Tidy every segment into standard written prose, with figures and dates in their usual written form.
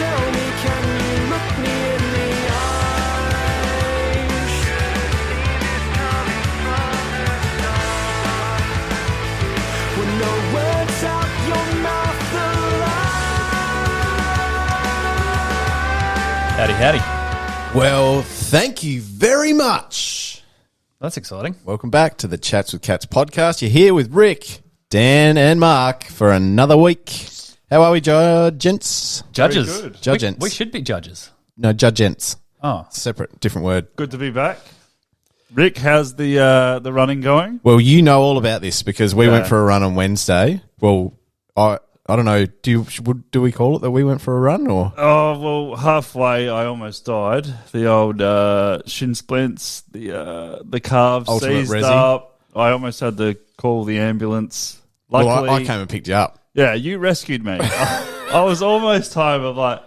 tell me, can you look me in the eyes? When no words out your mouth alive. Howdy, howdy. Well, thank you very much. That's exciting. Welcome back to the Chats with Cats podcast. You're here with Rick, Dan, and Mark for another week. How are we, gents? Judges. Very good. Judgents. We should be judges. No, judgents. Oh. Separate, different word. Good to be back. Rick, how's the running going? Well, you know all about this because we Yeah. went for a run on Wednesday. Well, I don't know. Do we call it that we went for a run or? Oh, well, halfway I almost died. The old shin splints, the calves Ultimate seized resi. up. I almost had to call the ambulance. Luckily, Well, I came and picked you up. yeah, you rescued me. I was almost home. I'm like,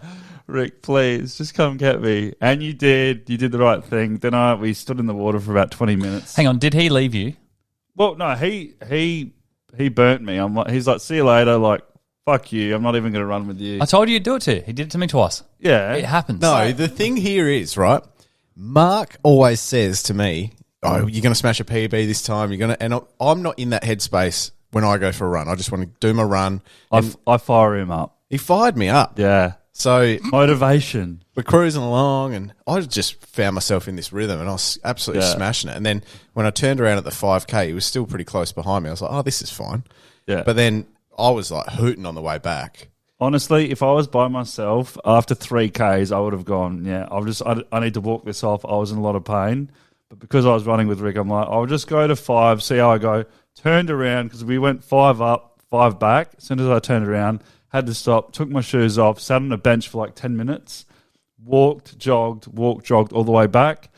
Rick, please, just come get me. And you did. You did the right thing. Then we stood in the water for about 20 minutes. Hang on, did he leave you? Well, no, he burnt me. He's like, see you later. Like, fuck you. I'm not even going to run with you. I told you to do it too. He did it to me twice. Yeah. It happens. No, the thing here is, right, Mark always says to me, oh, you're going to smash a PB this time. You're going to, and I'm not in that headspace when I go for a run. I just want to do my run. And I fire him up. he fired me up. Yeah. So Motivation. we're cruising along, and I just found myself in this rhythm, and I was absolutely Yeah. smashing it. And then when I turned around at the 5K, he was still pretty close behind me. I was like, oh, this is fine. Yeah. But then I was like hooting on the way back. Honestly, if I was by myself after 3Ks, I would have gone, yeah, I need to walk this off. I was in a lot of pain. But because I was running with Rick, I'm like, I'll just go to 5, see how I go. Turned around because we went 5 up, 5 back. As soon as I turned around, had to stop, took my shoes off, sat on a bench for like 10 minutes, walked, jogged all the way back.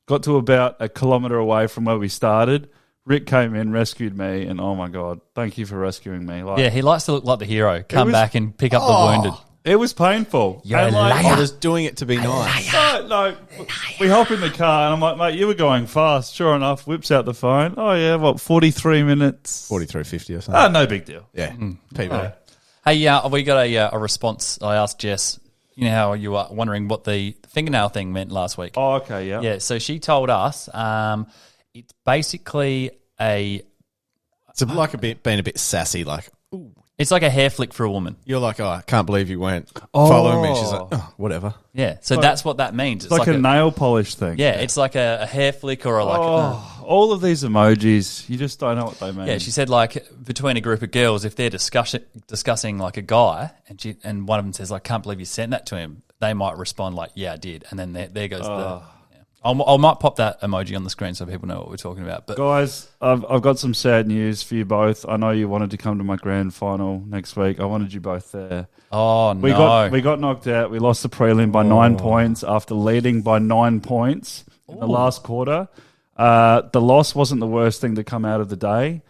Got to about a kilometre away from where we started. Rick came in, rescued me, and oh my God, thank you for rescuing me. Like, Yeah, he likes to look like the hero. Come was- back and pick up the wounded. it was painful. You're And a like, liar. I was doing it to be nice. No, we hop in the car and I'm like, mate, you were going fast. Sure enough, whips out the phone. Oh, yeah, 43 minutes? 43.50 or something. Ah, no big deal. Yeah, PB. Hey, we got a response. I asked Jess, you know how you were wondering what the fingernail thing meant last week. Oh, okay, yeah. Yeah, so she told us it's basically It's like being a bit sassy, like, ooh. it's like a hair flick for a woman. You're like, oh, I can't believe you went following me. She's like, oh, whatever. Yeah, so that's what that means. It's like a nail polish thing. Yeah, it's like a hair flick or All of these emojis, you just don't know what they mean. Yeah, she said like between a group of girls, if they're discussing like a guy, and one of them says like, "Can't believe you sent that to him," they might respond like, "Yeah, I did," and then there goes the. Yeah. I might pop that emoji on the screen so people know what we're talking about. But Guys, I've got some sad news for you both. I know you wanted to come to my grand final next week. I wanted you both there. oh no, We got knocked out. We lost the prelim by 9 points after leading by 9 points in the last quarter. The loss wasn't the worst thing to come out of the day.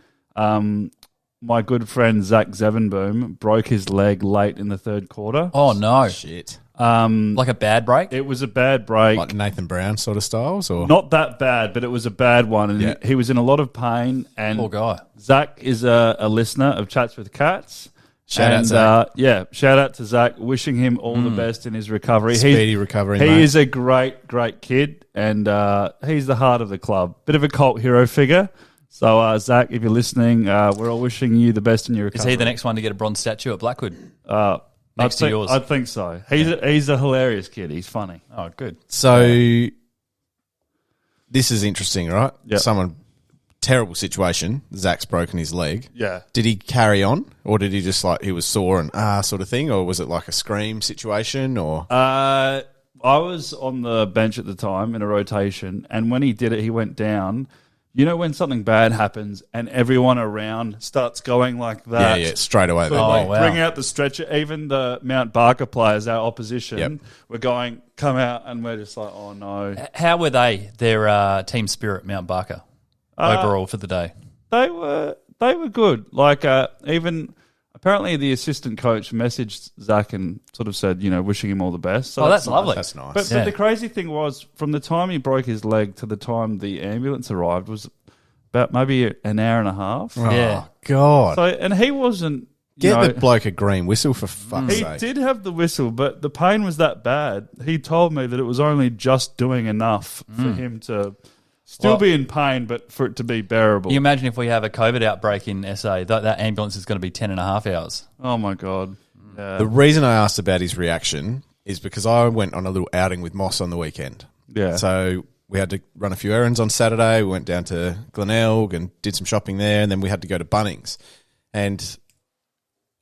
My good friend Zach Zevenboom broke his leg late in the third quarter. oh no, Shit. like a bad break. It was a bad break. Like Nathan Brown sort of styles? Or Not that bad, but it was a bad one. And Yeah. he was in a lot of pain. And Poor guy. Zach is a listener of Chats with Cats. Shout out, And, Zach. shout out to Zach. Wishing him all the best in his recovery. Speedy recovery, He mate. is a great, great kid, and he's the heart of the club. Bit of a cult hero figure. So, Zach, if you're listening, we're all wishing you the best in your Is recovery. he the next one to get a bronze statue at Blackwood? Next to yours? I think so. He's a hilarious kid. He's funny. Oh, good. So this is interesting, right? Yep. Terrible situation. Zach's broken his leg. Yeah. Did he carry on, or did he just like he was sore and sort of thing, or was it like a scream situation, or I was on the bench at the time in a rotation, and when he did it, he went down. You know when something bad happens and everyone around starts going like that? yeah, straight away. So then. like, wow. bring out the stretcher. Even the Mount Barker players, our opposition, Yep. were going, come out, and we're just like, oh no. How were they? Their team spirit, Mount Barker, overall for the day. They were good. Like even apparently the assistant coach messaged Zach and sort of said, wishing him all the best. So Oh, that's lovely. That's nice. But the crazy thing was, from the time he broke his leg to the time the ambulance arrived was about maybe an hour and a half. oh, Yeah. God. So, and he wasn't Get the bloke a green whistle for fuck's He sake. did have the whistle, but the pain was that bad. He told me that it was only just doing enough for him to still be in pain, but for it to be bearable. You imagine if we have a COVID outbreak in SA, that ambulance is going to be 10.5 hours. Oh, my God. Yeah. The reason I asked about his reaction is because I went on a little outing with Moss on the weekend. Yeah. So we had to run a few errands on Saturday. We went down to Glenelg and did some shopping there, and then we had to go to Bunnings. And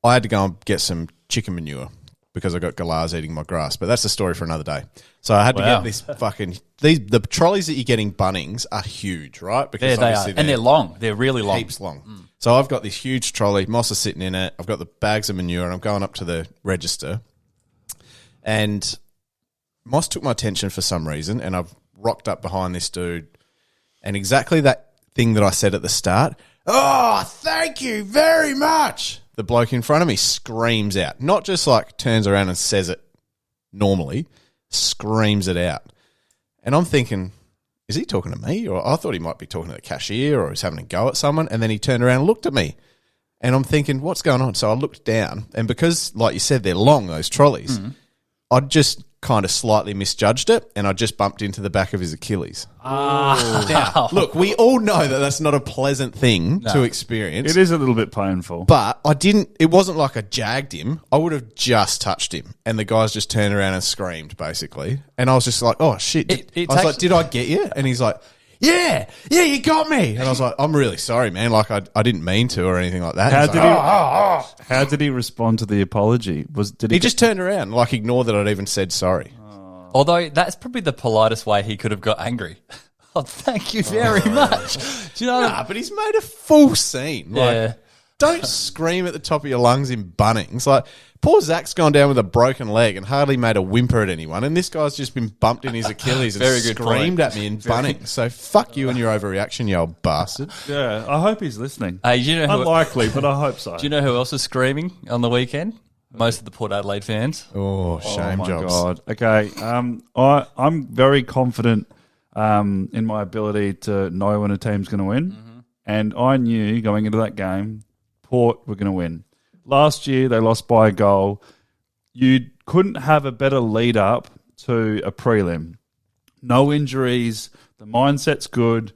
I had to go and get some chicken manure because I got galahs eating my grass. But that's a story for another day. So I had to get this fucking... the trolleys that you get in Bunnings are huge, right? Because Yeah, they are. And they're long. They're really long. Heaps long. So I've got this huge trolley. Moss is sitting in it. I've got the bags of manure, and I'm going up to the register. And Moss took my attention for some reason, and I've rocked up behind this dude. And exactly that thing that I said at the start, "Oh, thank you very much," the bloke in front of me screams out. Not just like turns around and says it normally, screams it out. And I'm thinking, is he talking to me? Or I thought he might be talking to the cashier or he's having a go at someone. And then he turned around and looked at me. And I'm thinking, what's going on? So I looked down. And because, like you said, they're long, those trolleys, I'd just kind of slightly misjudged it, and I just bumped into the back of his Achilles. Now, look, we all know that that's not a pleasant thing to experience. It is a little bit painful. But it wasn't like I jagged him. I would have just touched him. And the guys just turned around and screamed, basically. And I was just like, oh, shit. I was like, did I get you? And he's like, yeah, you got me. And I was like, I'm really sorry, man. Like, I didn't mean to or anything like that. How did he respond to the apology? He just turned around, like ignored that I'd even said sorry. Although that's probably the politest way he could have got angry. Oh, thank you very much. Do you know? Nah, but he's made a full scene. Like, Yeah. don't scream at the top of your lungs in Bunnings. Like, poor Zach's gone down with a broken leg and hardly made a whimper at anyone, and this guy's just been bumped in his Achilles and Very good screamed point. at me in Bunnings. So fuck you and your overreaction, you old bastard. Yeah, I hope he's listening. Hey, do you know Unlikely, but I hope so. do you know who else was screaming on the weekend? Most of the Port Adelaide fans. Oh, shame my jobs. God. Okay, I'm very confident in my ability to know when a team's going to win, and I knew going into that game, Port were going to win. Last year, they lost by a goal. You couldn't have a better lead up to a prelim. No injuries. The mindset's good.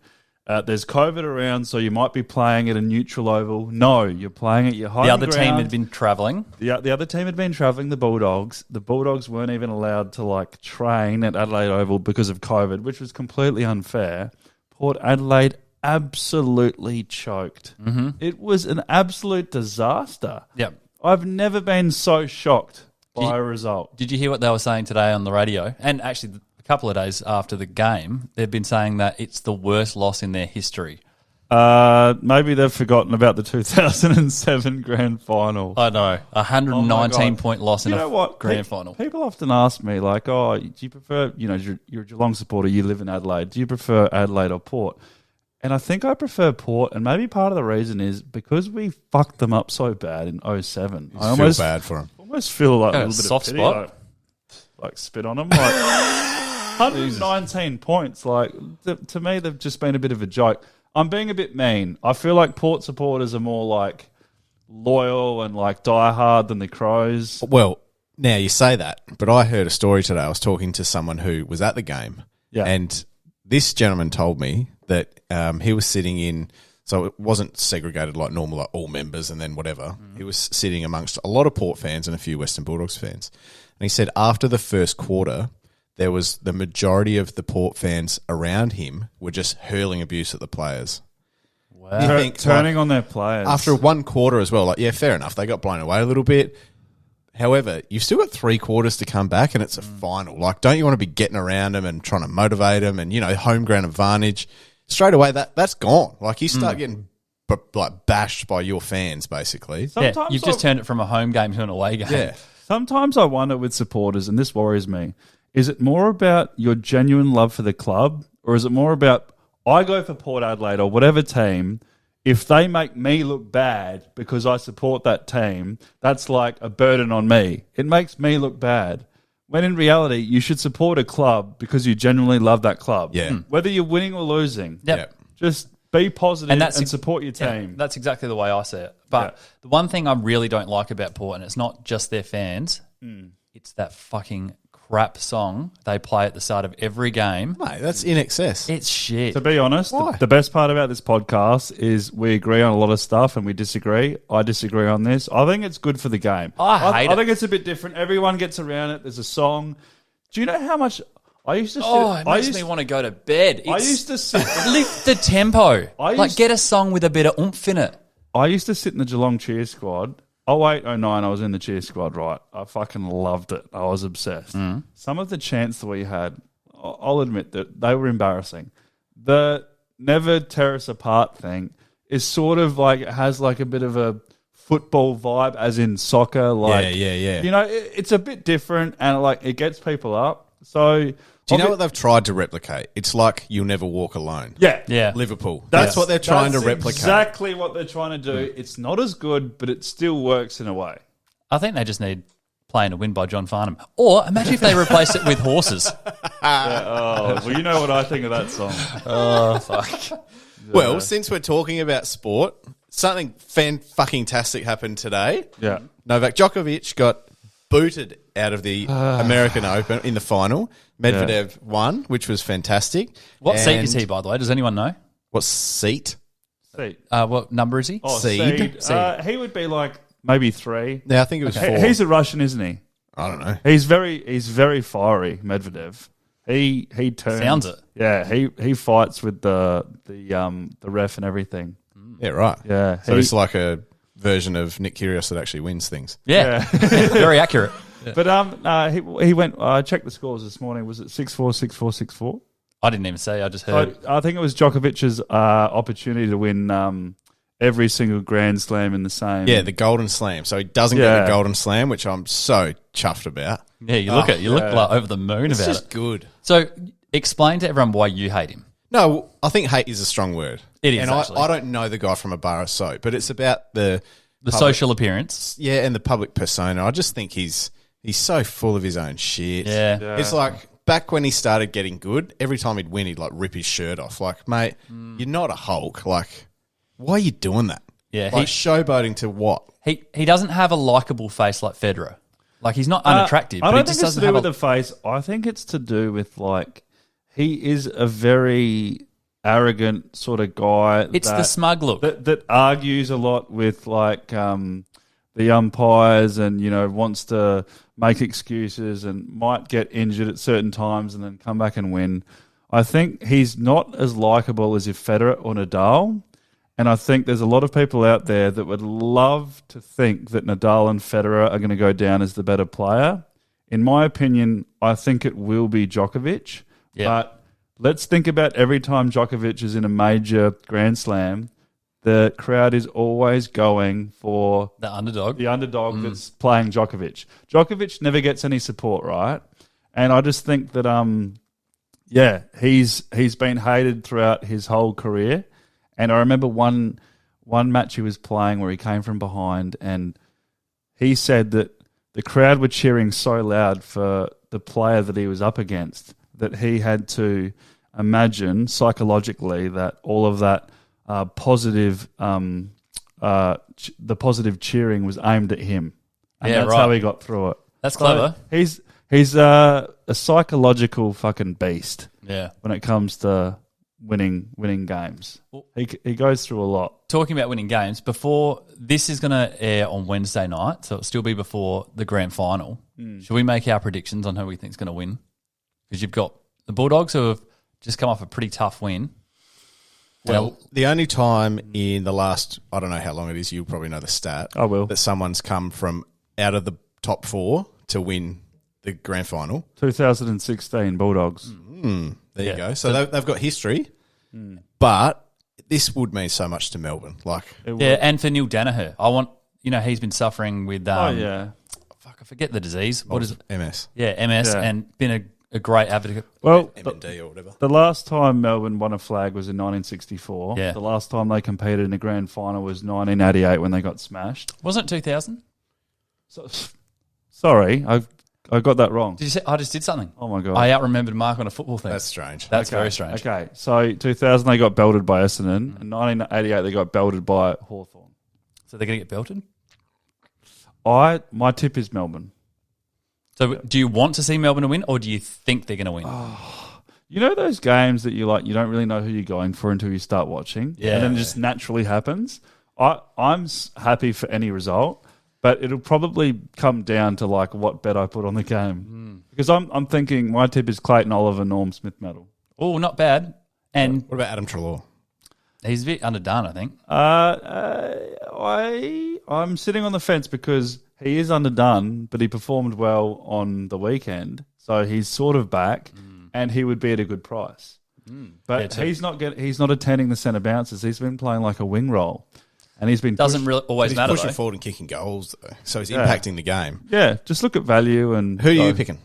There's COVID around, so you might be playing at a neutral oval. No, you're playing at your home The other ground. team had been travelling. The other team had been travelling, the Bulldogs. The Bulldogs weren't even allowed to train at Adelaide Oval because of COVID, which was completely unfair. Port Adelaide absolutely choked. It was an absolute disaster. Yep. I've never been so shocked by a result. Did you hear what they were saying today on the radio? And actually, a couple of days after the game, they've been saying that it's the worst loss in their history. Maybe they've forgotten about the 2007 grand final. I know. 119-point loss in grand final. People often ask me, do you prefer, you're a Geelong supporter, you live in Adelaide, do you prefer Adelaide or Port? And I think I prefer Port, and maybe part of the reason is because we fucked them up so bad in 07. I feel bad for him. Almost feel like a Got a little bit soft of pity, spot. like spit on them. 119 points. To me, they've just been a bit of a joke. I'm being a bit mean. I feel like Port supporters are more loyal and die hard than the Crows. Well, now you say that, but I heard a story today. I was talking to someone who was at the game, and this gentleman told me that he was sitting in, so it wasn't segregated like normal, like all members and then whatever. He was sitting amongst a lot of Port fans and a few Western Bulldogs fans. And he said after the first quarter, there was the majority of the Port fans around him were just hurling abuse at the players. Wow. You think, Turning on their players. after one quarter as well, fair enough. They got blown away a little bit. However, you've still got 3 quarters to come back and it's a final. Don't you want to be getting around them and trying to motivate them and, home ground advantage? Straight away, that's gone. You start getting bashed by your fans, basically. Yeah, you've just turned it from a home game to an away game. Yeah. Sometimes I wonder with supporters, and this worries me, is it more about your genuine love for the club, or is it more about, I go for Port Adelaide or whatever team, if they make me look bad because I support that team, that's like a burden on me. It makes me look bad. When in reality, you should support a club because you genuinely love that club. Yeah. Whether you're winning or losing. Yep. Just Be positive And and, that's support your Yeah, team. that's exactly the way I see it. But the one thing I really don't like about Port, and it's not just their fans, it's that fucking crap song they play at the start of every game. Mate, that's in excess. It's shit. To be honest, the best part about this podcast is we agree on a lot of stuff and we disagree. I disagree on this. I think it's good for the game. I hate I it. think it's a bit different. Everyone gets around it. There's a song. Do you know how much I used to sit? It makes me want to go to bed. I used to sit. Lift the tempo. used- Get a song with a bit of oomph in it. I used to sit in the Geelong cheer squad. 08, 09, I was in the cheer squad, right? I fucking loved it. I was obsessed. Some of the chants that we had, I'll admit that they were embarrassing. The never tear us apart thing is sort of like, it has like a bit of a football vibe, as in soccer. Like, yeah. You know, it's a bit different and like it gets people up. So, Do you know what they've tried to replicate? It's like You'll Never Walk Alone. Yeah. Liverpool. That's what they're trying to replicate. Exactly what they're trying to do. It's not as good, but it still works in a way. I think they just need Playing to Win by John Farnham. Or imagine if they replaced it with horses. Well, you know what I think of that song. Oh, fuck. Well, since we're talking about sport, something fan-fucking-tastic happened today. Yeah. Novak Djokovic got booted out of the American Open in the final. Medvedev won, which was fantastic. What seat And is he, by the way? Does anyone know? What seat? Seed. What number is he? Oh, Seed. Seed. He would be like maybe 3. Yeah, I think it was 4. He's a Russian, isn't he? I don't know. He's very fiery, Medvedev. He turns. Sounds it. Yeah, he fights with the ref and everything. Yeah, right. Yeah. So it's like a version of Nick Kyrgios that actually wins things. Yeah. Very accurate. But he went. I checked the scores this morning. Was it 6-4, 6-4, 6-4? I didn't even say. I just heard. I think it was Djokovic's opportunity to win every single Grand Slam in the same. Yeah, the Golden Slam. So he doesn't get the Golden Slam, which I'm so chuffed about. Yeah, you look like over the moon It's about just it. good. So explain to everyone why you hate him. No, I think hate is a strong word. It is, and actually. I don't know the guy from a bar of soap, but it's about the Social appearance. Yeah, and the public persona. I just think he's so full of his own shit. Yeah. It's like back when he started getting good, every time he'd win, he'd like rip his shirt off. Like, mate, you're not a Hulk. Like, why are you doing that? Yeah, Like showboating to what? He doesn't have a likable face like Federer. Like he's not unattractive. I but don't he think just it's to doesn't do have with the face. I think it's to do with like he is a very arrogant sort of guy. It's the smug look. that argues a lot with like the umpires, and wants to make excuses and might get injured at certain times and then come back and win. I think he's not as likable as if Federer or Nadal. And I think there's a lot of people out there that would love to think that Nadal and Federer are going to go down as the better player. In my opinion, I think it will be Djokovic. Yeah. But let's think about every time Djokovic is in a major Grand Slam, the crowd is always going for The underdog. the underdog that's playing Djokovic. Djokovic never gets any support, right? And I just think that, he's been hated throughout his whole career. And I remember one match he was playing where he came from behind, and he said that the crowd were cheering so loud for the player that he was up against that he had to imagine psychologically that all of that positive cheering was aimed at him. And Yeah, that's right. how he got through it. That's clever. So he's a psychological fucking beast Yeah. when it comes to winning games. He goes through a lot. Talking about winning games, before this is going to air on Wednesday night, so it'll still be before the grand final. Should we make our predictions on who we think is going to win? Because you've got the Bulldogs who have just come off a pretty tough win. Well, the only time in the last, I don't know how long it is, you'll probably know the stat. I will. That someone's come from out of the top 4 to win the grand final. 2016 Bulldogs. There you go. So they've got history, but this would mean so much to Melbourne. Like, Yeah, and for Neil Danaher. He's been suffering with, yeah. I forget the disease. What is it? MS. Yeah, MS, Yeah. and been a great advocate. Well, MND or whatever. the last time Melbourne won a flag was in 1964. Yeah. The last time they competed in a grand final was 1988 when they got smashed. Wasn't it 2000? So, sorry, I got that wrong. Did you say I just did something? Oh my God. I out-remembered Mark on a football thing. That's strange. That's very strange. Okay, so 2000 they got belted by Essendon. In 1988 they got belted by Hawthorn. So they're going to get belted? My tip is Melbourne. So do you want to see Melbourne to win, or do you think they're going to win? You know those games that you don't really know who you're going for until you start watching? Yeah. And then it just naturally happens? I'm happy for any result, but it'll probably come down to like what bet I put on the game. Because I'm thinking my tip is Clayton Oliver, Norm Smith medal. Oh, not bad. And What about Adam Treloar? he's a bit underdone, I think. I'm sitting on the fence because he is underdone, but he performed well on the weekend, so he's sort of back, and he would be at a good price. But Yeah, he's not attending the centre bounces. He's been playing like a wing role, and he's been Doesn't really always He's matter, pushing though. forward and kicking goals, though. So he's impacting the game. Yeah, just look at value and Who are you picking?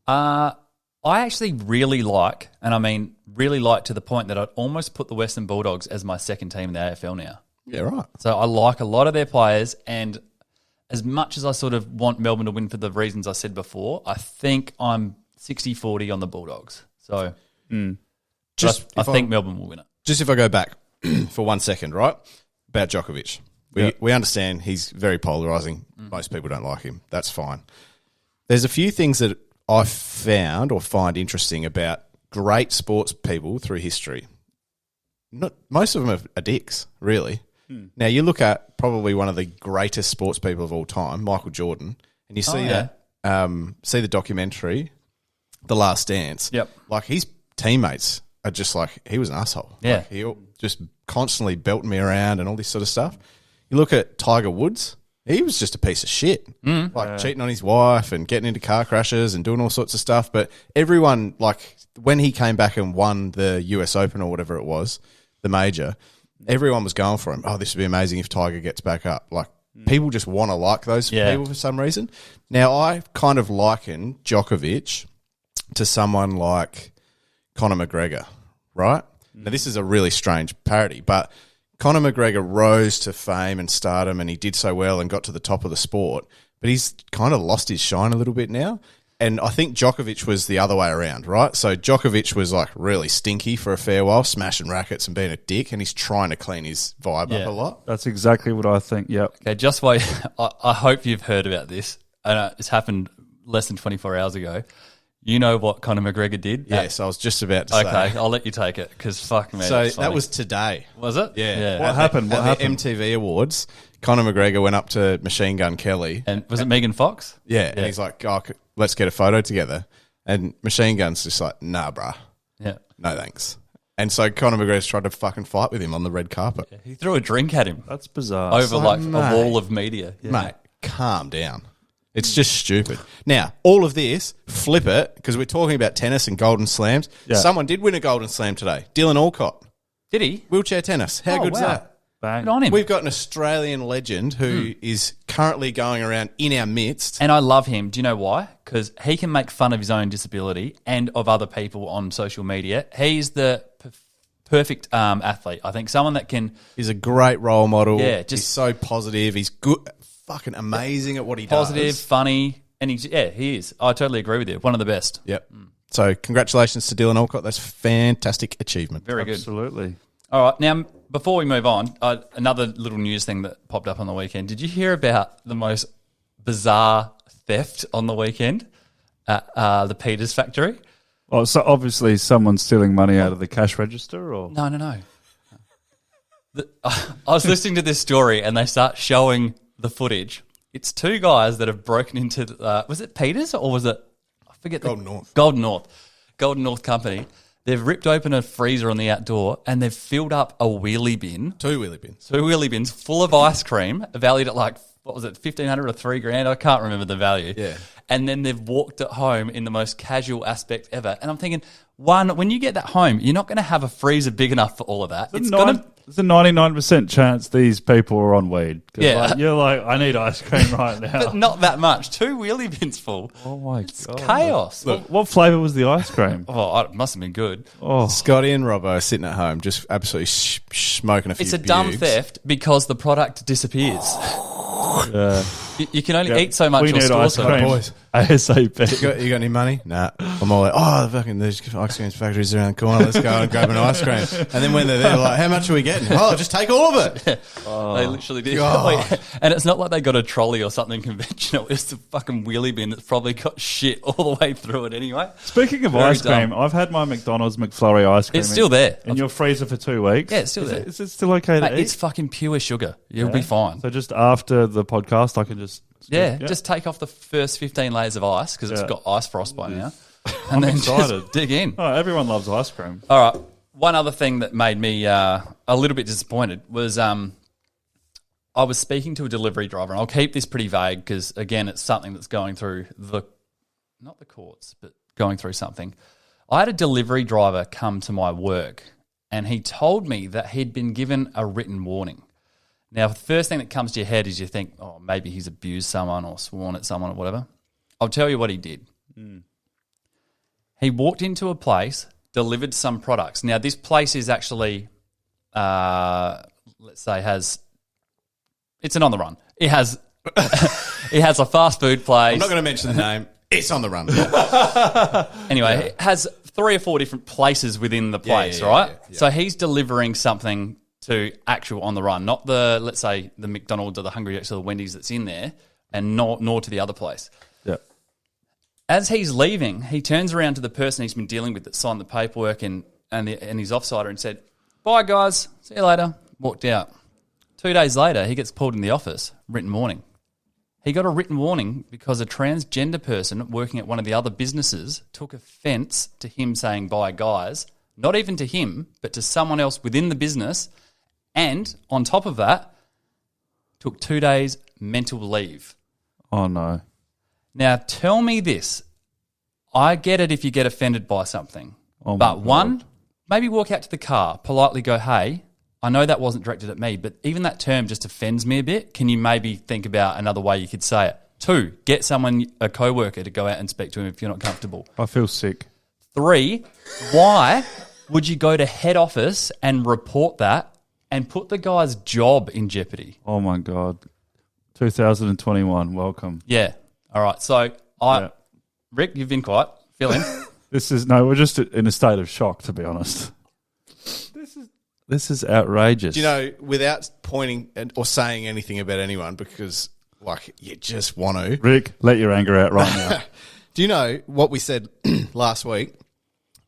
I actually really like, and I mean really like to the point that I'd almost put the Western Bulldogs as my second team in the AFL now. Yeah, right. So I like a lot of their players, and as much as I sort of want Melbourne to win for the reasons I said before, I think I'm 60-40 on the Bulldogs. So I think Melbourne will win it. Just if I go back for 1 second, right, about Djokovic. We understand he's very polarising. Most people don't like him. That's fine. There's a few things that I found or find interesting about great sports people through history. Most of them are dicks, really. Now, you look at probably one of the greatest sports people of all time, Michael Jordan, and you see see the documentary, The Last Dance. Yep. Like, his teammates are just like, he was an asshole. Yeah. Like, he just constantly belting me around and all this sort of stuff. You look at Tiger Woods, he was just a piece of shit. Like, cheating on his wife and getting into car crashes and doing all sorts of stuff. But everyone, like, when he came back and won the US Open or whatever it was, the major, everyone was going for him. Oh, this would be amazing if Tiger gets back up. Like, people just want to like those people for some reason. Now, I kind of liken Djokovic to someone like Conor McGregor, right? Now, this is a really strange parody, but Conor McGregor rose to fame and stardom, and he did so well and got to the top of the sport, but he's kind of lost his shine a little bit now. And I think Djokovic was the other way around, right? So Djokovic was like really stinky for a fair while, smashing rackets and being a dick, and he's trying to clean his vibe up a lot. that's exactly what I think. Yep. Okay, just wait. I hope you've heard about this. It's happened less than 24 hours ago. You know what Conor McGregor did? Yes, I was just about to say. Okay, I'll let you take it because fuck me. So that's funny. that was today. Was it? Yeah. What happened? At the MTV Awards, Conor McGregor went up to Machine Gun Kelly. And was it Megan Fox? Yeah, and he's like, oh, let's get a photo together. And Machine Gun's just like, nah, bruh. Yeah. No thanks. And so Conor McGregor's tried to fucking fight with him on the red carpet. He threw a drink at him That's bizarre. over like mate. a wall of media. Yeah. Mate, calm down. It's just stupid. Now, all of this, flip it, because we're talking about tennis and golden slams. Yeah. Someone did win a golden slam today. Dylan Alcott. Did he? Wheelchair tennis. How good's wow. that? Bang. Good on him. We've got an Australian legend who is currently going around in our midst. And I love him. Do you know why? Because he can make fun of his own disability and of other people on social media. He's the perfect athlete. I think someone that can He's a great role model. Yeah, he's so positive. He's good, fucking amazing at what he positive, does. funny, and he is. I totally agree with you. One of the best. Yep. So congratulations to Dylan Alcott. That's fantastic achievement. Very good. Absolutely. All right. Now, before we move on, another little news thing that popped up on the weekend. Did you hear about the most bizarre theft on the weekend at the Peters factory? Oh, so obviously someone's stealing money out of the cash register, or No. I was listening to this story and they start showing the footage. It's two guys that have broken into, was it Peters or was it, I forget. Golden North. Golden North Company. They've ripped open a freezer on the outdoor and they've filled up a wheelie bin. Two wheelie bins. Two wheelie bins full of ice cream, valued at like, what was it, $1,500 or $3,000? I can't remember the value. Yeah. And then they've walked it home in the most casual aspect ever. And I'm thinking, one, when you get that home, you're not going to have a freezer big enough for all of that. there's a 99% chance these people are on weed. 'Cause, Yeah. like, you're like, I need ice cream right now. But not that much. Two wheelie bins full. Oh my It's god! chaos. What flavour was the ice cream? It must have been good. Oh, Scotty and Robbo are sitting at home just absolutely smoking a few It's a dumb bugs. theft because the product disappears. yeah. You can only Yep. eat so much We or need store ice so cream. much. Boys, ASAP. You got any money? Nah. I'm all like, there's ice cream factories around the corner. Let's go and grab an ice cream. And then when they're there, like, how much are we getting? Oh, just take all of it. They literally did. God. Wait, and it's not like they got a trolley or something conventional. It's the fucking wheelie bin that's probably got shit all the way through it anyway. Speaking of Very ice cream, dumb. I've had my McDonald's McFlurry ice cream. It's still there. In your freezer for 2 weeks. Yeah, it's still there. Is it still okay to Mate, eat? it's fucking pure sugar. You'll be fine. So just after the podcast, I can just... Just take off the first 15 layers of ice because it's got ice frost by now. And I'm then excited. just dig in. Oh, everyone loves ice cream. All right. One other thing that made me a little bit disappointed was I was speaking to a delivery driver, and I'll keep this pretty vague because, again, it's something that's going through not the courts, but going through something. I had a delivery driver come to my work, and he told me that he'd been given a written warning. Now, the first thing that comes to your head is you think, oh, maybe he's abused someone or sworn at someone or whatever. I'll tell you what he did. He walked into a place, delivered some products. Now, this place is actually, let's say, it's an on the run. It has a fast food place. I'm not going to mention the name. It's on the run. Anyway, it has 3 or 4 different places within the place, right? Yeah. So he's delivering something to actual on the run, not the, let's say, the McDonald's or the Hungry Jack's or the Wendy's that's in there, and nor to the other place. Yeah. As he's leaving, he turns around to the person he's been dealing with that signed the paperwork and his offsider and said, "Bye, guys. See you later." Walked out. 2 days later, he gets pulled in the office, written warning. He got a written warning because a transgender person working at one of the other businesses took offence to him saying, "Bye, guys," not even to him, but to someone else within the business. And on top of that, took 2 days mental leave. Oh, no. Now, tell me this. I get it if you get offended by something. Oh, but my one, God. maybe walk out to the car, politely go, "Hey, I know that wasn't directed at me, but even that term just offends me a bit. Can you maybe think about another way you could say it?" 2, get someone, a co-worker, to go out and speak to him if you're not comfortable. I feel sick. 3, why would you go to head office and report that and put the guy's job in jeopardy? Oh, my God. 2021, welcome. Yeah. All right. So, Rick, you've been quiet. Fill in. We're just in a state of shock, to be honest. This is outrageous. You know, without pointing or saying anything about anyone, because, like, you just want to. Rick, let your anger out right now. Do you know what we said last week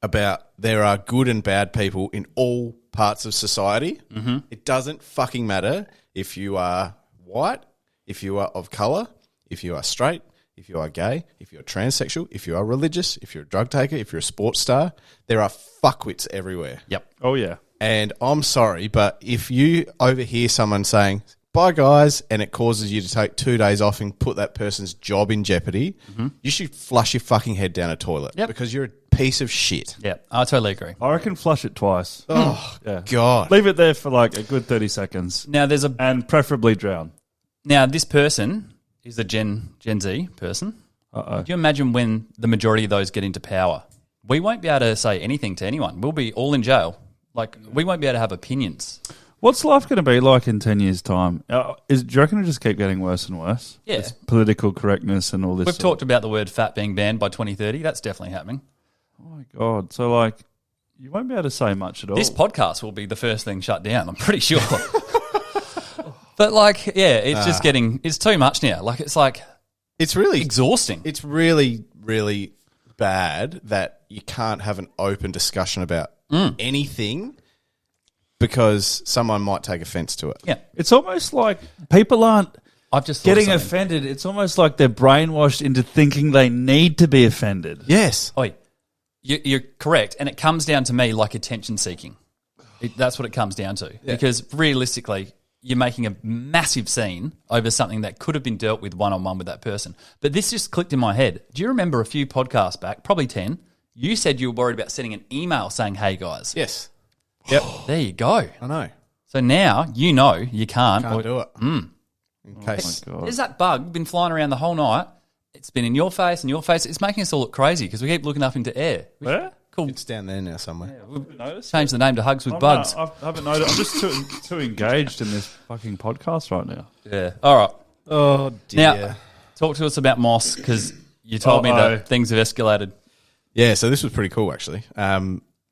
about there are good and bad people in all parts of society? Mm-hmm. It doesn't fucking matter if you are white, if you are of colour, if you are straight, if you are gay, if you're transsexual, if you are religious, if you're a drug taker, if you're a sports star. There are fuckwits everywhere. Yep. Oh, yeah. And I'm sorry, but if you overhear someone saying, "Bye, guys," and it causes you to take 2 days off and put that person's job in jeopardy, you should flush your fucking head down a toilet because you're a piece of shit. Yeah, I totally agree. I reckon flush it twice. Oh, Yeah. God. Leave it there for like a good 30 seconds. Now, And preferably drown. Now, this person is a Gen Z person. Uh-oh. Do you imagine when the majority of those get into power? We won't be able to say anything to anyone. We'll be all in jail. Like, we won't be able to have opinions. What's life going to be like in 10 years' time? Do you reckon it'll just keep getting worse and worse? Yeah. This political correctness and all this. We've talked about the word fat being banned by 2030. That's definitely happening. Oh, my God. So, like, you won't be able to say much at all. This podcast will be the first thing shut down, I'm pretty sure. But, like, yeah, it's just it's too much now. Like, It's really exhausting. It's really, really bad that you can't have an open discussion about anything because someone might take offence to it. Yeah. It's almost like people aren't I've just thought of getting something. offended. It's almost like they're brainwashed into thinking they need to be offended. Yes. Oi, you're correct, and it comes down to me like attention seeking. That's what it comes down to. Yeah. Because realistically, you're making a massive scene over something that could have been dealt with one-on-one with that person. But this just clicked in my head. Do you remember a few podcasts back, probably 10, you said you were worried about sending an email saying, "Hey, guys." Yes. Yep. There you go. I know. So now you know you can't. Can't do it. In case. Oh, my God. There's that bug been flying around the whole night. It's been in your face and your face. It's making us all look crazy because we keep looking up into air. Where? Cool. It's down there now somewhere. Change the name to Hugs with Bugs. I haven't noticed. I'm just too engaged in this fucking podcast right now. Yeah. All right. Oh, dear. Now, talk to us about Moss because you told me that things have escalated. Yeah, so this was pretty cool, actually.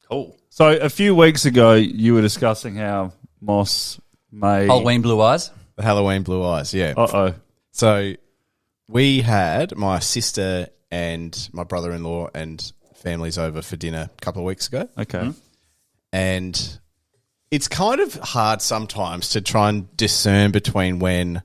Cool. So a few weeks ago, you were discussing how Moss may... Halloween blue eyes. The Halloween blue eyes, yeah. Uh-oh. So we had my sister and my brother-in-law and families over for dinner a couple of weeks ago. Okay. And it's kind of hard sometimes to try and discern between when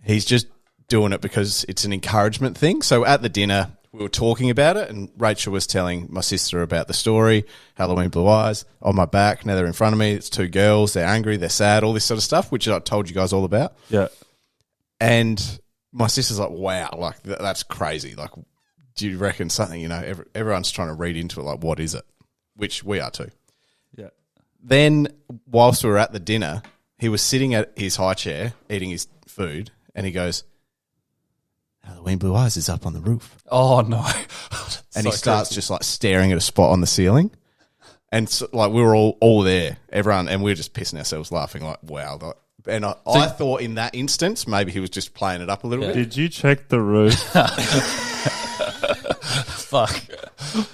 he's just doing it because it's an encouragement thing. So at the dinner, we were talking about it, and Rachel was telling my sister about the story, Halloween blue eyes, on my back. Now they're in front of me. It's two girls. They're angry. They're sad, all this sort of stuff, which I told you guys all about. Yeah. And my sister's like, wow, like that's crazy. Like, do you reckon something, everyone's trying to read into it, like, what is it? Which we are too. Yeah. Then, whilst we were at the dinner, he was sitting at his high chair eating his food, and he goes, Halloween blue eyes is up on the roof. Oh, no. And he starts just like staring at a spot on the ceiling. And so, like, we were all there, everyone, and we were just pissing ourselves laughing, like, wow. And I thought in that instance, maybe he was just playing it up a little bit. Did you check the roof? Fuck.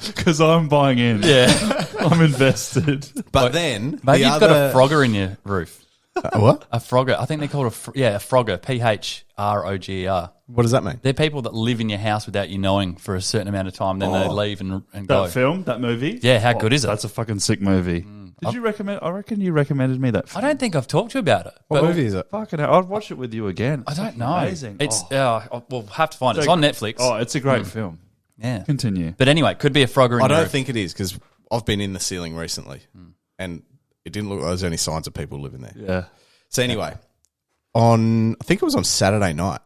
Because I'm buying in. Yeah. I'm invested. But then, Maybe you've got a Frogger in your roof. What? A Frogger. I think they call it a Frogger. Phroger. What does that mean? They're people that live in your house without you knowing for a certain amount of time. Then they leave and go. That film, that movie? Yeah, how good is it? That's a fucking sick movie. Did you recommend? I reckon you recommended me that I film. don't think I've talked to you about it. What but movie is it? Fucking hell, I'd watch it with you again. I don't know. Amazing. It's we'll have to find it. It's on Netflix. Oh, it's a great film. Yeah. Continue. But anyway, could be a Frogger in I your don't roof. think it is, because I've been in the ceiling recently, and it didn't look like there was any signs of people living there. Yeah. So anyway, I think it was on Saturday night,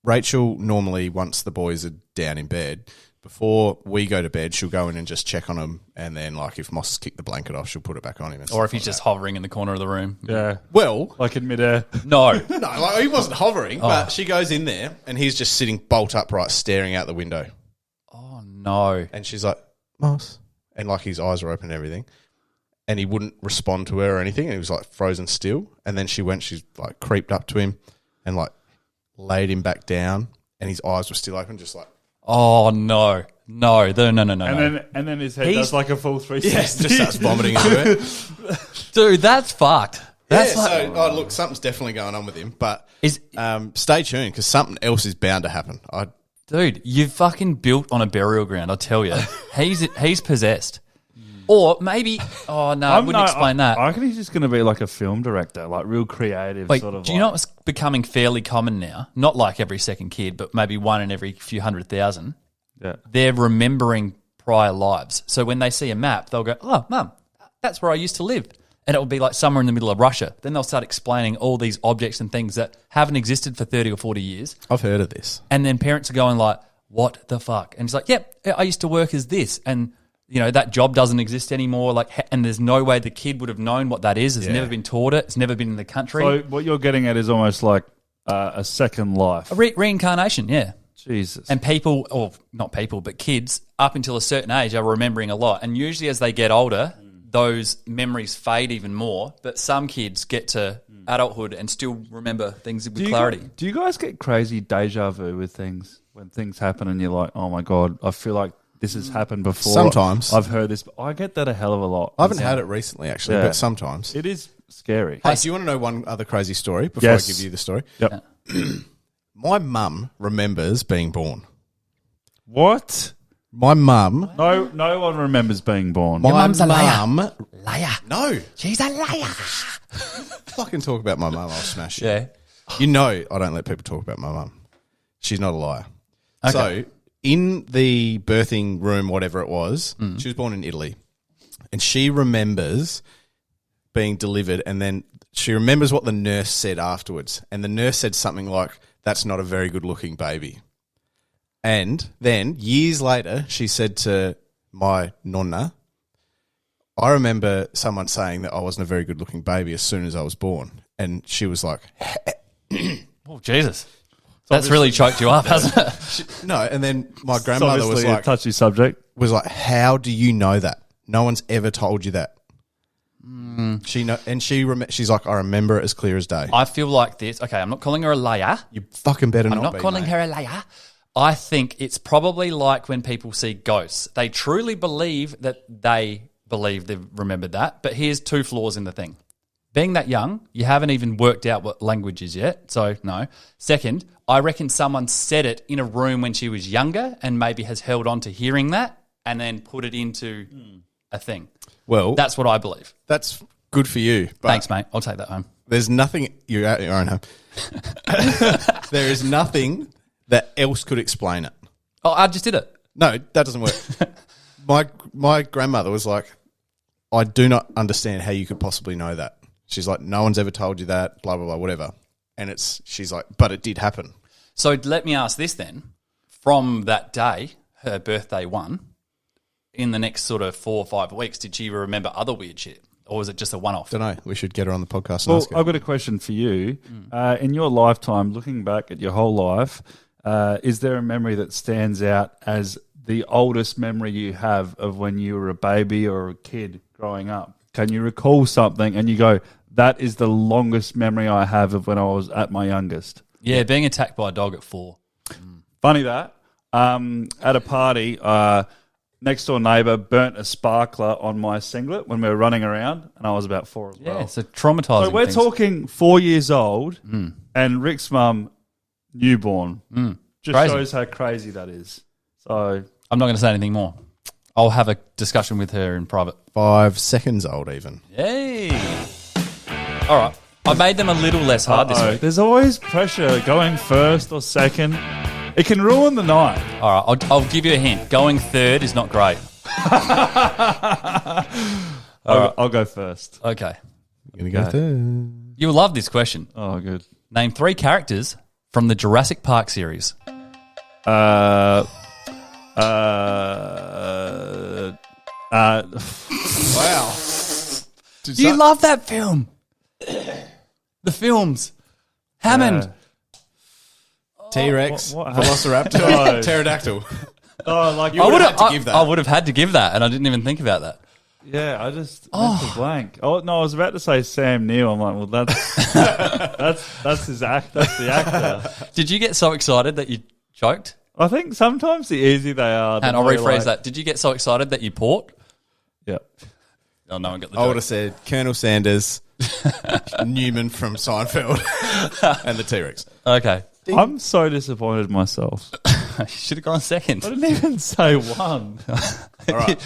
Rachel normally, once the boys are down in bed, before we go to bed, she'll go in and just check on him, and then, like, if Moss has kicked the blanket off, she'll put it back on him. And Or if he's like just that. hovering in the corner of the room. Yeah. Well, Like in midair. No. no, like, he wasn't hovering, but she goes in there, and he's just sitting bolt upright, staring out the window. Oh, no. And she's like, Moss. And, like, his eyes are open and everything. And he wouldn't respond to her or anything. And he was, like, frozen still. And then she's, like, creeped up to him and, like, laid him back down. And his eyes were still open, just like... Oh, no. No. And then his head does like a full 360. Yes, just starts vomiting into it. Dude, that's fucked. That's Look, something's definitely going on with him. But Is- stay tuned, because something else is bound to happen. Dude, you've fucking built on a burial ground, I'll tell you. He's possessed. Or maybe... Oh, no, I wouldn't explain that. I reckon he's just going to be like a film director, like real creative Wait, sort of. do you know what's becoming fairly common now? Not like every second kid, but maybe one in every few 100,000. Yeah. They're remembering prior lives. So when they see a map, they'll go, oh, Mum, that's where I used to live. And it will be like somewhere in the middle of Russia. Then they'll start explaining all these objects and things that haven't existed for 30 or 40 years. I've heard of this. And then parents are going like, what the fuck? And it's like, yep, I used to work as this. And, you know, that job doesn't exist anymore. Like, and there's no way the kid would have known what that is. It's never been taught it. It's never been in the country. So what you're getting at is almost like a second life. A reincarnation, yeah. Jesus. And people, or not people, but kids up until a certain age are remembering a lot. And usually as they get older, those memories fade even more. But some kids get to adulthood and still remember things with clarity. Do you guys get crazy deja vu with things? When things happen and you're like, oh my God, I feel like this has happened before. Sometimes. I've heard this. I get that a hell of a lot. I haven't had it recently, actually, Yeah. but sometimes. It is scary. Hey, do you want to know one other crazy story before Yes. I give you the story? Yep. My mum remembers being born. What? My mum... No one remembers being born. My mum's a liar. mum... Liar. No. She's a liar. Fucking talk about my mum, I'll smash you. Yeah. You know I don't let people talk about my mum. She's not a liar. Okay. So, in the birthing room, whatever it was, she was born in Italy. And she remembers being delivered, and then she remembers what the nurse said afterwards. And the nurse said something like, that's not a very good-looking baby. And then, years later, she said to my nonna, I remember someone saying that I wasn't a very good-looking baby as soon as I was born. And she was like... Oh, Jesus. That's really choked you up, hasn't it? No, and then my It's grandmother was obviously a like, touchy subject. how do you know that? No one's ever told you that. She's like, I remember it as clear as day. I feel like this. Okay, I'm not calling her a liar. You fucking better I'm not not be, calling mate. her a liar. I think it's probably like when people see ghosts. They truly believe that they believe they've remembered that. But here's 2 flaws in the thing. Being that young, you haven't even worked out what language is yet. So, no. Second, I reckon someone said it in a room when she was younger and maybe has held on to hearing that and then put it into a thing. Well, That's what I believe. that's good for you. But Thanks, mate. I'll take that home. There's nothing. You're at your own home. There is nothing that else could explain it. Oh, I just did it. No, that doesn't work. My grandmother was like, I do not understand how you could possibly know that. She's like, no one's ever told you that, blah, blah, blah, whatever. And she's like, but it did happen. So let me ask this then. From that day, her birthday 1, in the next sort of 4 or 5 weeks, did she remember other weird shit? Or was it just a one-off? Don't know. We should get her on the podcast and Well, ask her. I've got a question for you. In your lifetime, looking back at your whole life, is there a memory that stands out as the oldest memory you have of when you were a baby or a kid growing up? Can you recall something and you go, that is the longest memory I have of when I was at my youngest? Yeah, being attacked by a dog at 4. Funny that. At a party, next door neighbour burnt a sparkler on my singlet when we were running around, and I was about 4 as well. Yeah, so traumatising So we're things. talking 4 years old, and Rick's mum, newborn. Just Crazy. shows how crazy that is. So I'm not going to say anything more. I'll have a discussion with her in private. 5 seconds old even. Yay! All right. I made them a little less hard this week. there's always pressure going first or second. It can ruin the night. All right, I'll give you a hint. Going third is not great. I'll go first. Okay. Gonna go third. You'll love this question. Oh, good. Name 3 characters from the Jurassic Park series. Wow. You love that film. The films. Hammond. T-Rex, what happened? Velociraptor, No. pterodactyl. Oh, like You would have had to give that. I would have had to give that, and I didn't even think about that. yeah, I just went to blank. Oh no, I was about to say Sam Neill. I'm like, well, that's that's his act. That's the actor. Did you get so excited that you choked? I think sometimes the easier they are. And I'll rephrase that. Did you get so excited that you port? Yeah. Oh, no one got the I would joke. have said Colonel Sanders, Newman from Seinfeld, and the T-Rex. Okay. I'm so disappointed in myself. You should have gone second. I didn't even say one. All right.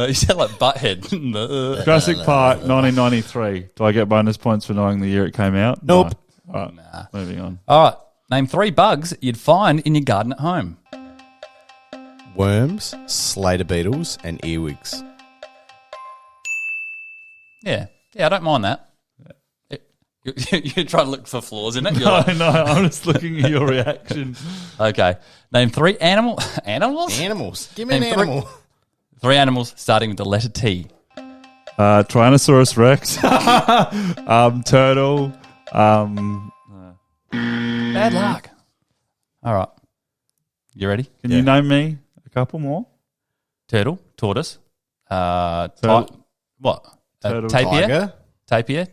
You sound like Butthead. Jurassic Park, 1993. Do I get bonus points for knowing the year it came out? Nope. No. All right, moving on. All right. Name 3 bugs you'd find in your garden at home. Worms, slater beetles, and earwigs. Yeah. Yeah, I don't mind that. You're trying to look for flaws in it. You're No, like, no, I'm just looking at your reaction. okay. Name 3 animals. Animals. Give me an Name three- animal. 3 animals starting with the letter T. Tyrannosaurus Rex, turtle. Bad luck. All right. You ready? Can you name me a couple more? Turtle, tortoise, Turtle. what? Turtle. Tapir, Tiger.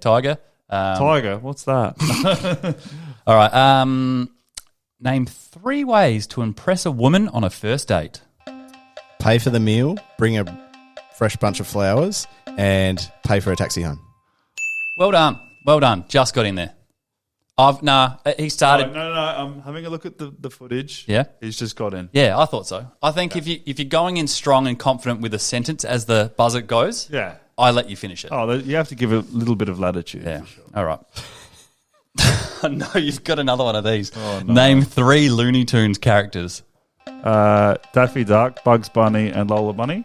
tiger. Tiger. What's that? All right. Name 3 ways to impress a woman on a first date. Pay for the meal, bring a fresh bunch of flowers, and pay for a taxi home. Well done. Well done. Just got in there. He started. No. I'm having a look at the footage. Yeah? He's just got in. Yeah, I thought so. I think if you're going in strong and confident with a sentence as the buzzer goes, Yeah. I let you finish it. Oh, you have to give it a little bit of latitude. Yeah. All right. No, you've got another one of these. Oh, no. Name 3 Looney Tunes characters. Daffy Duck, Bugs Bunny, and Lola Bunny.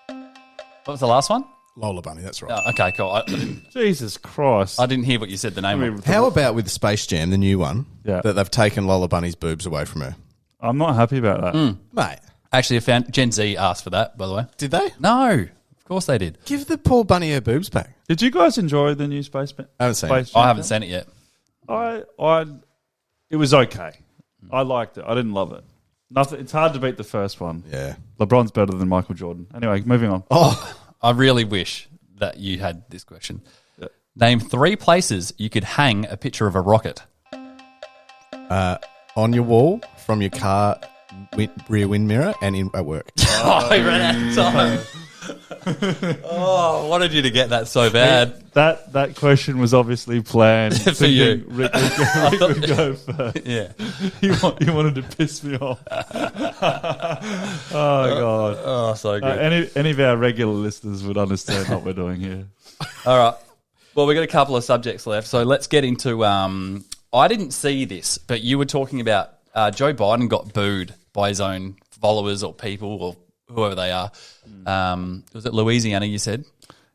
What was the last one? Lola Bunny, that's right. Oh, okay, cool. I didn't, Jesus Christ. I didn't hear what you said the name of. How about with Space Jam, the new one, Yeah. that they've taken Lola Bunny's boobs away from her? I'm not happy about that. Mate, Actually, I found Gen Z asked for that, by the way. did they? No, of course they did. Give the poor bunny her boobs back. Did you guys enjoy the new Space Jam? I haven't seen it. I haven't seen it yet. It was okay. I liked it. I didn't love it. Nothing. It's hard to beat the first one. Yeah. LeBron's better than Michael Jordan. Anyway, moving on. Oh, I really wish that you had this question. Yeah. Name 3 places you could hang a picture of a rocket. on your wall from your car rear wind mirror and at work. Oh, he ran out of time. Oh, I wanted you to get that so bad. That question was obviously planned For you. Rick would go first. Yeah. You wanted to piss me off. Oh God. Oh, so good. Any of our regular listeners would understand what we're doing here. All right. Well, we've got a couple of subjects left, so let's get into. I didn't see this, but you were talking about Joe Biden got booed by his own followers or people or whoever they are. Was it Louisiana, you said?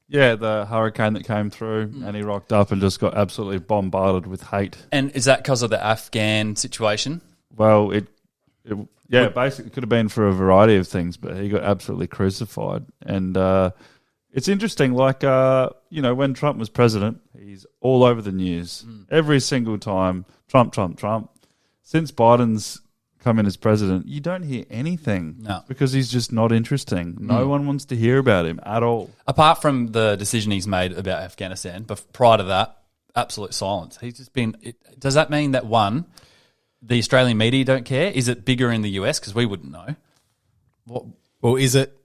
Yeah, the hurricane that came through, and he rocked up and just got absolutely bombarded with hate. And is that because of the Afghan situation? Well, basically could have been for a variety of things, but he got absolutely crucified. And it's interesting, like, when Trump was president, he's all over the news. Every single time, Trump. Since Biden's come in as president, you don't hear anything. No. Because he's just not interesting. No one wants to hear about him at all. Apart from the decision he's made about Afghanistan, but prior to that, absolute silence. He's just been... Does that mean that, one, the Australian media don't care? Is it bigger in the US? Because we wouldn't know. Well, is it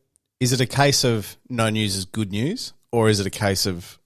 a case of no news is good news, or is it a case of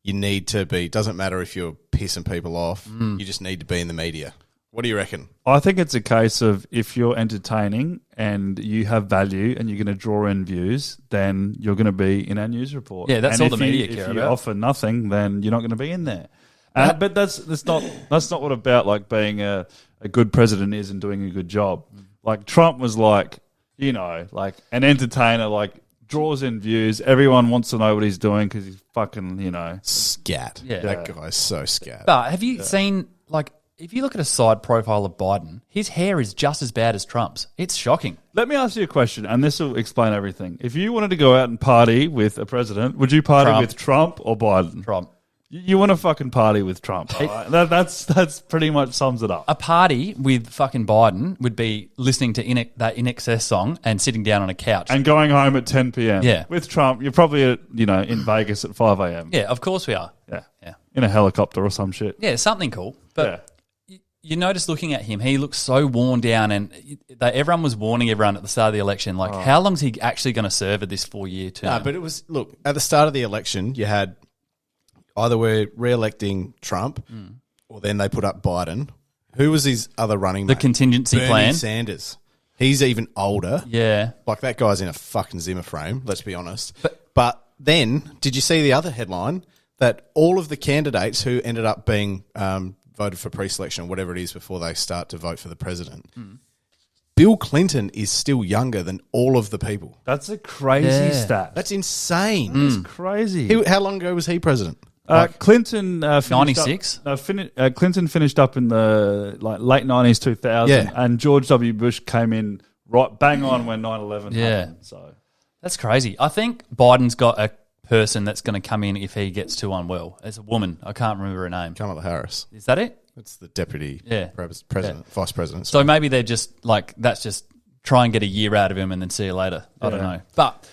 you need to be... Doesn't matter if you're pissing people off, you just need to be in the media? What do you reckon? I think it's a case of if you're entertaining and you have value and you're going to draw in views, then you're going to be in our news report. Yeah, that's and all the media care If about. you offer nothing, then you're not going to be in there. But that's not what about like being a good president is and doing a good job. Like Trump was like an entertainer, like draws in views. Everyone wants to know what he's doing because he's fucking, Scat. Yeah. That guy's so scat. But have you seen, like, if you look at a side profile of Biden, his hair is just as bad as Trump's. It's shocking. Let me ask you a question, and this will explain everything. If you wanted to go out and party with a president, would you party with Trump or Biden? Trump. You want to fucking party with Trump. Right? That's pretty much sums it up. A party with fucking Biden would be listening to that In Excess song and sitting down on a couch. And going home at 10 p.m. Yeah. With Trump, you're probably in Vegas at 5 a.m. Yeah, of course we are. Yeah. Yeah. In a helicopter or some shit. Yeah, something cool. But you notice looking at him, he looks so worn down, and everyone was warning everyone at the start of the election, like, how long is he actually going to serve at this 4-year term? No, but it was, look, at the start of the election, you had either we're re-electing Trump or then they put up Biden. Who was his other running mate? The contingency Bernie plan. Sanders. He's even older. Yeah. Like, that guy's in a fucking Zimmer frame, let's be honest. But then, did you see the other headline? That all of the candidates who ended up being voted for pre-selection, whatever it is, before they start to vote for the president, Bill Clinton is still younger than all of the people. That's a crazy stat. That's insane. That's crazy. How long ago was he president? Clinton 96? Clinton finished up in the late 90s, 2000, and George W. Bush came in right bang on when 9/11 happened. So that's crazy. I think Biden's got a person that's going to come in if he gets too unwell. It's a woman. I can't remember her name. Kamala Harris. Is that it? That's the deputy president, vice president. So maybe they're just like, that's just try and get a year out of him and then see you later. I don't know. But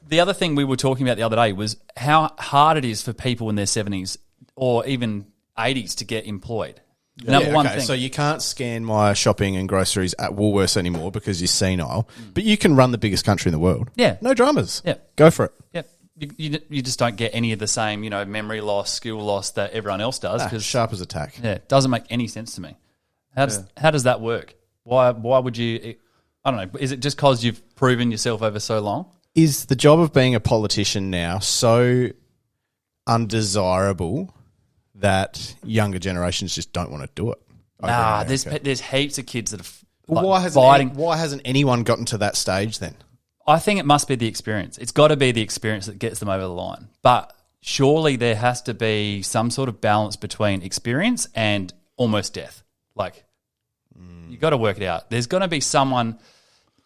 the other thing we were talking about the other day was how hard it is for people in their 70s or even 80s to get employed. Number one thing. So you can't scan my shopping and groceries at Woolworths anymore because you're senile, but you can run the biggest country in the world. Yeah. No dramas. Yeah. Go for it. Yeah. You just don't get any of the same, memory loss, skill loss that everyone else does. Cause, sharp as a tack. Yeah, it doesn't make any sense to me. How does that work? Why would you? I don't know. Is it just because you've proven yourself over so long? Is the job of being a politician now so undesirable that younger generations just don't want to do it? Nah, there's heaps of kids that are why hasn't anyone gotten to that stage then? I think it must be the experience. It's got to be the experience that gets them over the line. But surely there has to be some sort of balance between experience and almost death. Like, you got to work it out. There's going to be someone,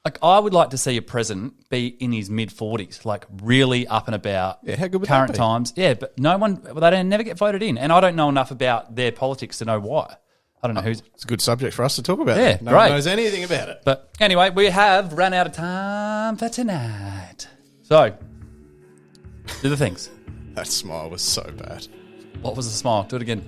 like, I would like to see a president be in his mid-40s, like really up and about. Yeah, how good would current that be? times. Yeah, but they don't never get voted in. And I don't know enough about their politics to know why. I don't know who's... It's a good subject for us to talk about. Yeah, no great. one knows anything about it. But anyway, we have run out of time for tonight. So, do the things. That smile was so bad. What was the smile? Do it again.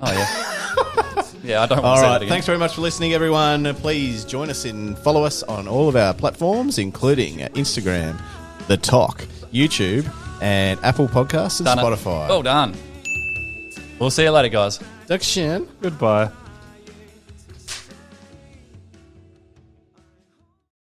Oh, yeah. Yeah, I don't want All to say right. that again. Thanks very much for listening, everyone. Please join us follow us on all of our platforms, including Instagram, The Talk, YouTube, and Apple Podcasts and Done it. Spotify. Well done. We'll see you later, guys. Duction. Goodbye.